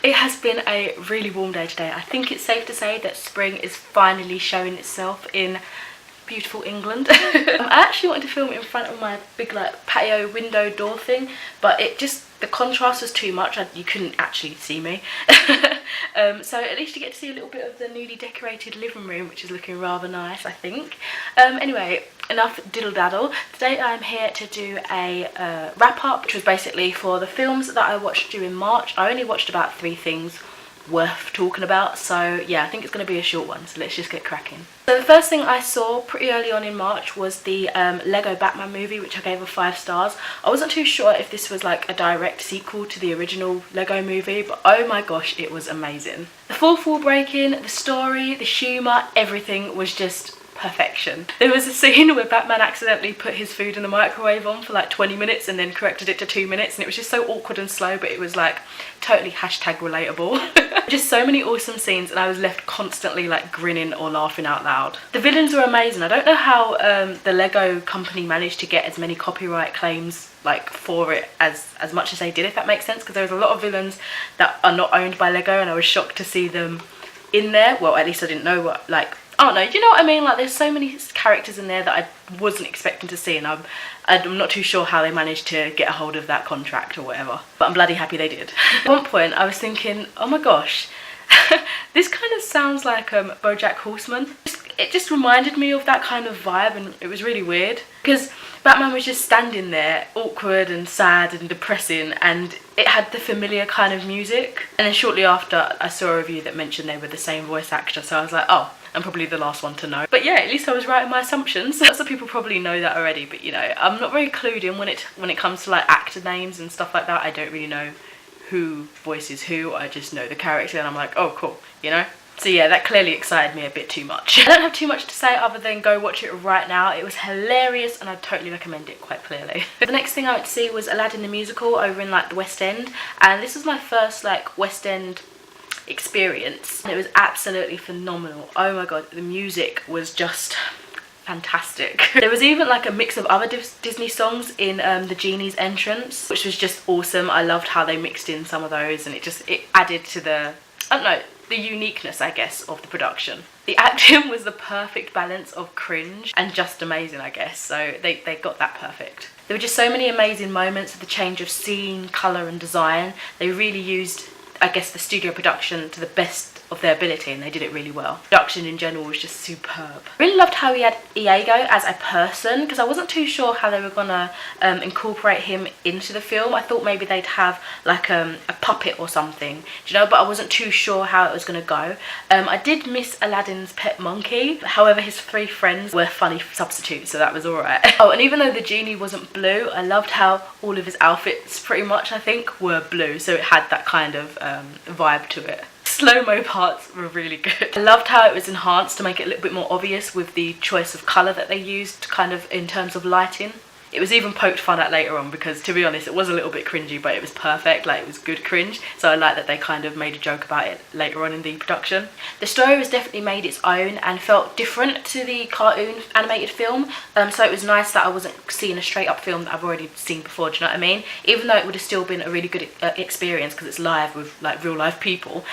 It has been a really warm day today. I think it's safe to say that spring is finally showing itself in beautiful England. I actually wanted to film in front of my big like patio window door thing, but the contrast was too much. You couldn't actually see me. So at least you get to see a little bit of the newly decorated living room, which is looking rather nice, I think. Anyway, enough diddle daddle. Today I'm here to do a wrap up, which was basically for the films that I watched during March. I only watched about 3 things worth talking about, so yeah, I think it's going to be a short one, so let's just get cracking. So the first thing I saw pretty early on in March was the Lego Batman movie, which I gave a 5 stars. I wasn't too sure if this was like a direct sequel to the original Lego movie, but oh my gosh, it was amazing. The fourth wall breaking, the story, the humour, everything was just perfection. There was a scene where Batman accidentally put his food in the microwave on for like 20 minutes and then corrected it to 2 minutes, and it was just so awkward and slow, but it was like totally hashtag relatable. Just so many awesome scenes, and I was left constantly like grinning or laughing out loud. The villains were amazing. I don't know how the Lego company managed to get as many copyright claims like for it as much as they did, if that makes sense, because there was a lot of villains that are not owned by Lego, and I was shocked to see them in there. Well, at least I didn't know what, like, I don't know, you know what I mean? Like, there's so many characters in there that I wasn't expecting to see, and I'm not too sure how they managed to get a hold of that contract or whatever. But I'm bloody happy they did. At one point, I was thinking, oh my gosh, this kind of sounds like BoJack Horseman. It just reminded me of that kind of vibe, and it was really weird. Because Batman was just standing there, awkward and sad and depressing, and it had the familiar kind of music. And then shortly after, I saw a review that mentioned they were the same voice actor, so I was like, oh, I'm probably the last one to know. But yeah, at least I was right in my assumptions. Lots of people probably know that already, but you know, I'm not very clued in when it comes to like actor names and stuff like that. I don't really know who voices who. I just know the character, and I'm like, oh cool, you know? So yeah, that clearly excited me a bit too much. I don't have too much to say other than go watch it right now. It was hilarious, and I totally recommend it quite clearly. The next thing I went to see was Aladdin the musical over in like the West End, and this was my first like West End experience, and it was absolutely phenomenal. Oh my god, the music was just fantastic. There was even like a mix of other Disney songs in the Genie's entrance, which was just awesome. I loved how they mixed in some of those, and it added to the, I don't know, the uniqueness, I guess, of the production. The acting was the perfect balance of cringe and just amazing, I guess, so they got that perfect. There were just so many amazing moments of the change of scene, colour and design. They really used, I guess, the studio production to the best of their ability, and they did it really well. Production in general was just superb. I really loved how he had Iago as a person, because I wasn't too sure how they were gonna incorporate him into the film. I thought maybe they'd have like a puppet or something, do you know, but I wasn't too sure how it was gonna go. I did miss Aladdin's pet monkey, however his 3 friends were funny substitutes, so that was alright. Oh, and even though the genie wasn't blue, I loved how all of his outfits pretty much, I think, were blue, so it had that kind of vibe to it. Slow-mo parts were really good. I loved how it was enhanced to make it a little bit more obvious with the choice of colour that they used kind of in terms of lighting. It was even poked fun at later on because, to be honest, it was a little bit cringy, but it was perfect, like it was good cringe. So I like that they kind of made a joke about it later on in the production. The story was definitely made its own and felt different to the cartoon animated film. So it was nice that I wasn't seeing a straight up film that I've already seen before, do you know what I mean? Even though it would have still been a really good experience because it's live with like real life people.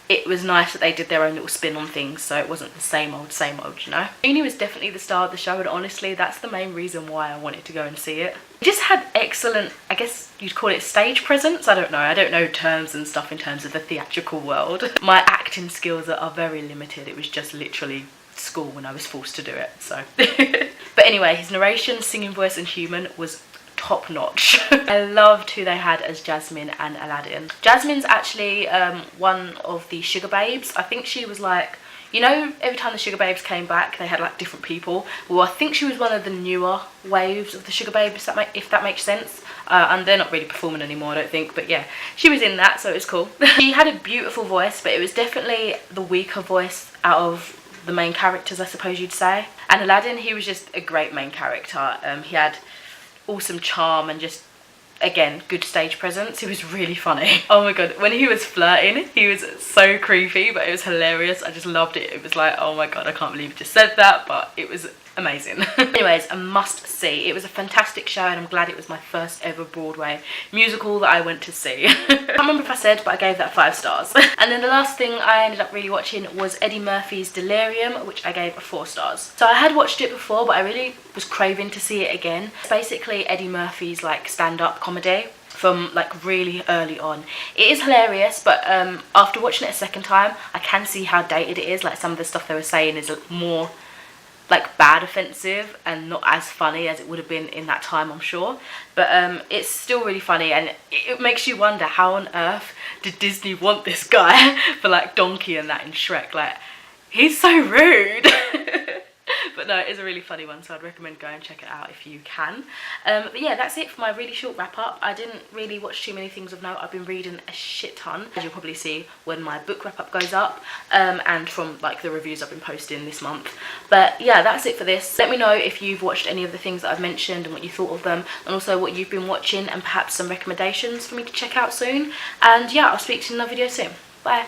It was nice that they did their own little spin on things, so it wasn't the same old, you know? Genie was definitely the star of the show, and honestly, that's the main reason why I wanted to go and see it. It just had excellent, I guess you'd call it stage presence, I don't know terms and stuff in terms of the theatrical world. My acting skills are very limited. It was just literally school when I was forced to do it, so. But anyway, his narration, singing voice and humour was top notch. I loved who they had as Jasmine and Aladdin. Jasmine's actually one of the Sugar Babes. I think she was like, you know, every time the Sugar Babes came back, they had like different people. Well, I think she was one of the newer waves of the Sugar Babes, if that makes sense. And they're not really performing anymore, I don't think, but yeah, she was in that, so it was cool. She had a beautiful voice, but it was definitely the weaker voice out of the main characters, I suppose you'd say. And Aladdin, he was just a great main character. He had awesome charm and just, again, good stage presence. He was really funny. Oh my god, when he was flirting, he was so creepy, but it was hilarious. I just loved it. It was like, oh my god, I can't believe you just said that, but it was amazing. Anyways, a must see. It was a fantastic show and I'm glad it was my first ever Broadway musical that I went to see. I can't remember if I said, but I gave that 5 stars. And then the last thing I ended up really watching was Eddie Murphy's Delirious, which I gave 4 stars. So I had watched it before, but I really was craving to see it again. It's basically Eddie Murphy's like stand-up comedy from like really early on. It is hilarious, but after watching it a second time, I can see how dated it is. Like some of the stuff they were saying is more like bad offensive and not as funny as it would have been in that time, I'm sure. But it's still really funny, and it makes you wonder how on earth did Disney want this guy for like Donkey and that in Shrek. Like, he's so rude. But no, it's a really funny one, so I'd recommend going and check it out if you can. But yeah, that's it for my really short wrap up. I didn't really watch too many things of note. I've been reading a shit ton, as you'll probably see when my book wrap up goes up, and from like the reviews I've been posting this month. But yeah, that's it for this. Let me know if you've watched any of the things that I've mentioned and what you thought of them, and also what you've been watching and perhaps some recommendations for me to check out soon. And yeah, I'll speak to you in another video soon. Bye.